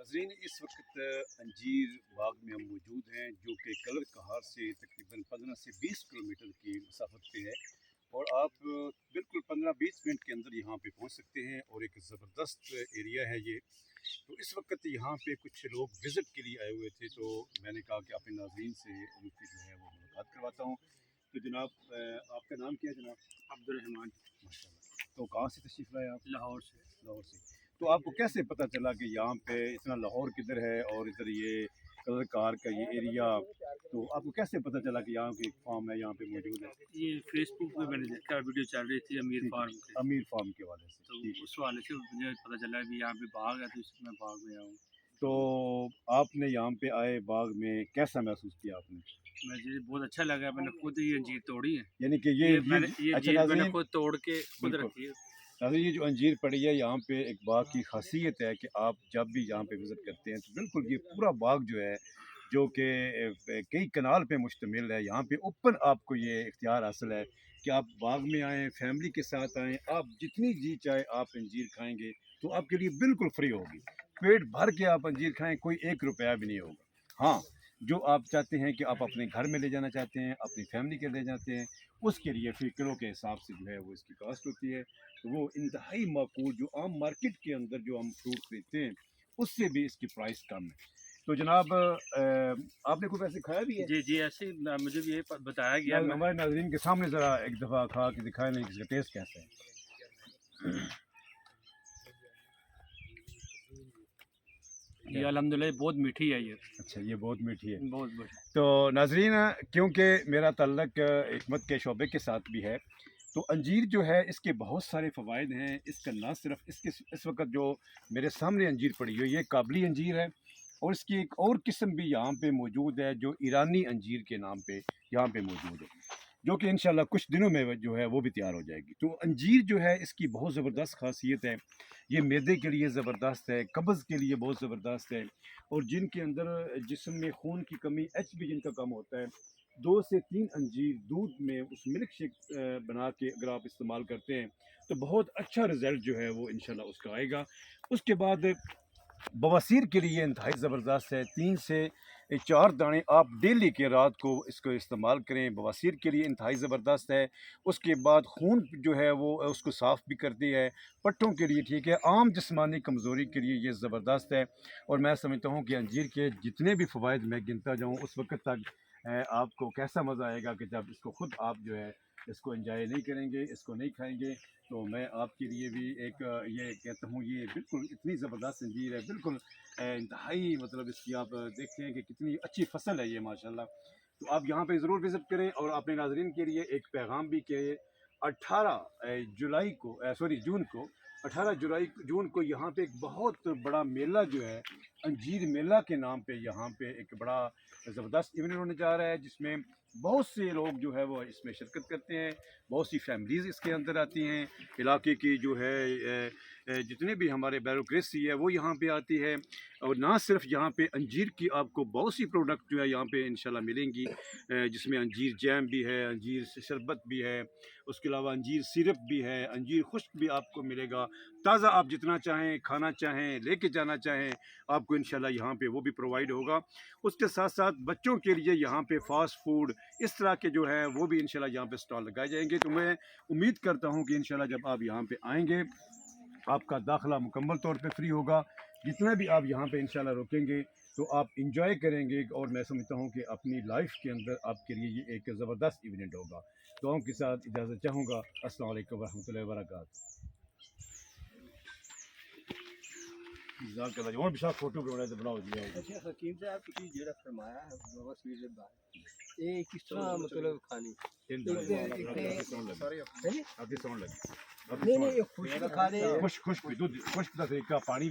नाज़रीन, इस वक्त अंजीर बाग में हम मौजूद हैं, जो कि कलर कहार से तकरीबन 15 से 20 किलोमीटर की मसाफत पे है। और आप बिल्कुल 15-20 मिनट के अंदर यहाँ पे पहुँच सकते हैं और एक ज़बरदस्त एरिया है ये। तो इस वक्त यहाँ पे कुछ लोग विज़िट के लिए आए हुए थे, तो मैंने कहा कि अपने नाज़रीन से उनकी जो है वो मुलाकात करवाता हूँ। तो जनाब, आपका नाम क्या है जनाब? अब्दुल रहमान। माशाल्लाह। तो कहाँ से तशरीफ़ लाए आप? लाहौर से। लाहौर से। तो आपको कैसे पता चला कि यहाँ पे इतना लाहौर किधर है और इधर ये कलर कार का ये एरिया, तो आपको कैसे पता चला कि यहाँ की एक फार्म है यहाँ पे मौजूद है? ये फेसबुक पे मैंने देखा, वीडियो चल रही थी अमीर ठीक है, फार्म की, अमीर फार्म के वाले से। तो ठीक है। उस वाले से मुझे पता चला कि यहाँ पे बाग है, तो इसमें मैं बाग में आऊँ। तो आपने यहाँ पे आए बाग में कैसा महसूस किया आपने? मुझे बहुत अच्छा लगा, मैंने खुद ये अंजीर तोड़ी है। यानी कि ये ये अच्छा अंजीर मैंने नाज़रीन, खुद तोड़ के खुद बिल्कुल रखी है। नाज़रीन, ये जो अंजीर पड़ी है यहाँ पे, एक बाग की खासियत है कि आप जब भी यहाँ पे विज़िट करते हैं तो बिल्कुल ये पूरा बाग जो है, जो कि कई कनाल पे मुश्तमिल है, यहाँ पे ओपन आपको ये इख्तियार हासिल है कि आप बाग में आएँ, फैमिली के साथ आएँ, आप जितनी जी चाहे आप अंजीर खाएँगे तो आपके लिए बिल्कुल फ्री होगी। पेट भर के आप अंजीर खाएँ, कोई 1 रुपया भी नहीं होगा। हाँ, जो आप चाहते हैं कि आप अपने घर में ले जाना चाहते हैं, अपनी फैमिली के ले जाते हैं, उसके लिए फिर किलो के हिसाब से जो है वो इसकी कॉस्ट होती है। तो वो इंतहाई माकूल, जो आम मार्केट के अंदर जो हम फ्रूट खरीदते हैं, उससे भी इसकी प्राइस कम है। तो जनाब, आपने कुछ ऐसे खाया भी है? जी जी, ऐसे ही मुझे भी ये बताया गया। हमारे नाज़रीन के सामने ज़रा एक दफ़ा खा के दिखाएं नहीं कि इसका टेस्ट कैसा है। ये अल्हम्दुलिल्लाह बहुत मीठी है ये। अच्छा, ये बहुत मीठी है। बहुत मीठी। तो नाज़रीन, क्योंकि मेरा तल्लक हिकमत के शोबे के साथ भी है, तो अंजीर जो है इसके बहुत सारे फ़वाइद हैं। इसका ना सिर्फ इसके इस वक्त जो मेरे सामने अंजीर पड़ी हुई है, ये काबली अंजीर है, और इसकी एक और किस्म भी यहाँ पे मौजूद है जो ईरानी अंजीर के नाम पे यहाँ पे मौजूद है, जो कि इंशाल्लाह कुछ दिनों में जो है वो भी तैयार हो जाएगी। तो अंजीर जो है इसकी बहुत ज़बरदस्त खासियत है, ये मैदे के लिए ज़बरदस्त है, कब्ज़ के लिए बहुत ज़बरदस्त है, और जिनके अंदर जिस्म में खून की कमी, HB जिनका कम होता है, 2 से 3 अंजीर दूध में उस मिल्क शेक बना के अगर आप इस्तेमाल करते हैं तो बहुत अच्छा रिज़ल्ट जो है वो इंशाल्लाह उसका आएगा। उसके बाद बवासीर के लिए इंतहाई ज़बरदस्त है। 3 से 4 दाने आप डेली के रात को इसको इस्तेमाल करें, बवासीर के लिए इंतहाई ज़बरदस्त है। उसके बाद खून जो है वो उसको साफ़ भी करती है, पट्टों के लिए ठीक है, आम जिस्मानी कमज़ोरी के लिए ये ज़बरदस्त है। और मैं समझता हूँ कि अंजीर के जितने भी फ़वाइद मैं गिनता जाऊँ उस वक़्त तक आपको कैसा मज़ा आएगा कि जब इसको ख़ुद आप जो है इसको एंजॉय नहीं करेंगे, इसको नहीं खाएँगे। तो मैं आपके लिए भी एक ये कहता हूँ, ये बिल्कुल इतनी ज़बरदस्त अंजीर है, बिल्कुल इंतहाई, मतलब इसकी आप देखते हैं कि कितनी अच्छी फसल है ये माशाल्लाह। तो आप यहाँ पे ज़रूर विज़िट करें। और अपने नाज़रीन के लिए एक पैगाम भी कि 18 जुलाई को सॉरी जून को 18 जुलाई जून को यहाँ पे एक बहुत बड़ा मेला जो है, अंजीर मेला के नाम पे यहाँ पे एक बड़ा ज़बरदस्त इवेंट होने जा रहा है, जिसमें बहुत से लोग जो है वो इसमें शिरकत करते हैं, बहुत सी फैमिलीज़ इसके अंदर आती हैं, इलाके की जो है जितने भी हमारे ब्यूरोक्रेसी है वो यहाँ पे आती है। और ना सिर्फ यहाँ पे अंजीर की आपको बहुत सी प्रोडक्ट जो है यहाँ पे इंशाल्लाह मिलेंगी, जिसमें अंजीर जैम भी है, अंजीर शरबत भी है, उसके अलावा अंजीर सिरप भी है, अंजीर खुश्क भी आपको मिलेगा। ताज़ा आप जितना चाहें खाना चाहें, लेके जाना चाहें, आपको इंशाल्लाह यहाँ पे वो भी प्रोवाइड होगा। उसके साथ साथ बच्चों के लिए यहाँ पे फ़ास्ट फूड इस तरह के जो है वो भी इंशाल्लाह यहाँ पे स्टॉल लगाए जाएंगे। तो मैं उम्मीद करता हूँ कि इंशाल्लाह जब आप यहाँ पे आएंगे आपका दाखिला मुकम्मल तौर पे फ्री होगा। जितना भी आप यहाँ पे इंशाल्लाह रुकेंगे तो आप इंजॉय करेंगे, और मैं समझता हूँ कि अपनी लाइफ के अंदर आपके लिए ये एक ज़बरदस्त इवेंट होगा। दुआओं के साथ इजाज़त चाहूँगा। अस्सलाम वालेकुम वरहमतुल्लाहि वबरकातुहू। जज़ाकल्लाह। और भी साथ फोटो बनाओ दिया। अच्छा हकीम साहब, ਤੁਸੀਂ ਜਿਹੜਾ ਫਰਮਾਇਆ ਹੈ ਬਾਬਾ ਸਵੀਰ ਦੇ ਬਾਰੇ, ਇਹ किस तरह मतलब खानी आपकी सुन लगी नहीं नहीं ये खुश्क खा रहे खुश्क खुश्क दूध खुश्क का तरीका पानी